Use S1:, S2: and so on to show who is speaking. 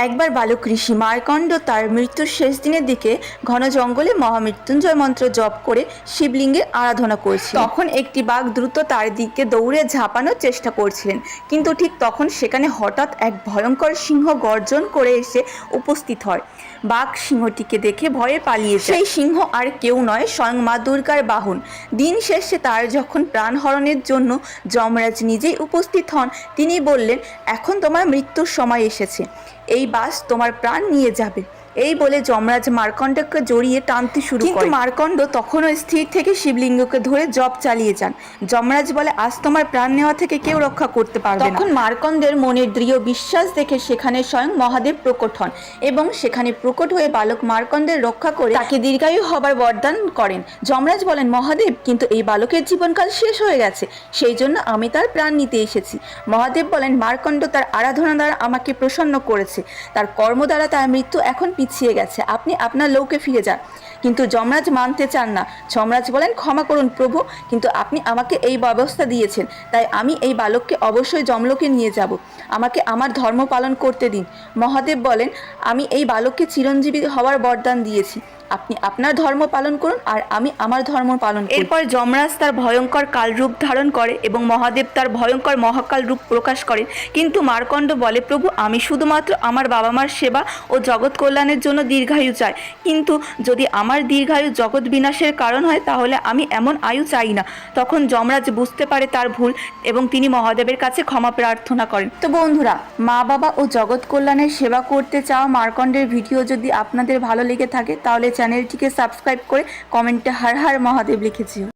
S1: একবার বালক ঋষি মার্কণ্ড তার মৃত্যুর শেষ দিনের দিকে ঘন জঙ্গলে মহামৃত্যুঞ্জয় মন্ত্র জপ করে শিবলিঙ্গের আরাধনা করছিল। তখন একটি বাঘ দ্রুত তার দিকে দৌড়ে ঝাঁপানোর চেষ্টা করছিলেন, কিন্তু ঠিক তখন সেখানে হঠাৎ এক ভয়ঙ্কর সিংহ গর্জন করে এসে উপস্থিত হয়। বাঘ সিংহটিকে দেখে ভয়ে পালিয়ে যায়। সেই সিংহ আর কেউ নয়, স্বয়ং মা দুর্গার বাহন। দিন শেষে তার যখন প্রাণহরণের জন্য যমরাজ নিজেই উপস্থিত হন, তিনি বললেন, এখন তোমার মৃত্যুর সময় এসেছে, এই বাস তোমার প্রাণ নিয়ে যাবে। এই বলে যমরাজ মার্কণ্ডকে জড়িয়ে টানতে শুরু করে। কিন্তু মার্কণ্ড তখনও স্থির থেকে শিবলিঙ্গকে ধরে জপ চালিয়ে যান। যমরাজ বলে, আজ তোমার প্রাণ নেওয়া থেকে কেউ রক্ষা করতে পারবে না। তখন মার্কণ্ডের মনের দৃঢ় বিশ্বাস দেখে সেখানে স্বয়ং মহাদেব প্রকট হন এবং সেখানে প্রকট হয়ে বালক মার্কণ্ডের রক্ষা করে তাকে দীর্ঘায়ু হবার বরদান করেন। যমরাজ বলেন, মহাদেব, কিন্তু এই বালকের জীবনকাল শেষ হয়ে গেছে, সেই জন্য আমি তার প্রাণ নিতে এসেছি। মহাদেব বলেন, মার্কণ্ড তার আরাধনা দ্বারা আমাকে প্রসন্ন করেছে, তার কর্ম দ্বারা তার মৃত্যু এখন পিছিয়ে গেছে, আপনি আপনার লোকে ফিরে যান। কিন্তু যমরাজ মানতে চান না। যমরাজ বলেন, ক্ষমা করুন প্রভু, কিন্তু আপনি আমাকে এই ব্যবস্থা দিয়েছেন, তাই আমি এই বালককে অবশ্যই যমলোকে নিয়ে যাব, আমাকে আমার ধর্ম পালন করতে দিন। মহাদেব বলেন, আমি এই বালককে চিরঞ্জীবী হওয়ার বরদান দিয়েছি, আপনি আপনার ধর্ম পালন করুন আর আমি আমার ধর্ম পালন করি। এরপর যমরাজ তার ভয়ঙ্কর কাল রূপ ধারণ করে এবং মহাদেব তার ভয়ঙ্কর মহাকাল রূপ প্রকাশ করেন। কিন্তু মার্কণ্ড বলে, প্রভু, আমি শুধুমাত্র আমার বাবা মার সেবা ও জগৎ কল্যাণের জন্য দীর্ঘায়ু চাই, কিন্তু যদি আমার দীর্ঘায়ু জগৎ বিনাশের কারণ হয় তাহলে আমি এমন আয়ু চাই না। তখন যমরাজ বুঝতে পারে তার ভুল এবং তিনি মহাদেবের কাছে ক্ষমা প্রার্থনা করেন। তো বন্ধুরা, মা বাবা ও জগৎ কল্যাণের সেবা করতে চাওয়া মার্কণ্ডের ভিডিও যদি আপনাদের ভালো লেগে থাকে তাহলে চ্যানেলটিকে সাবস্ক্রাইব করে কমেন্টে হর হর মহাদেব লিখেছি।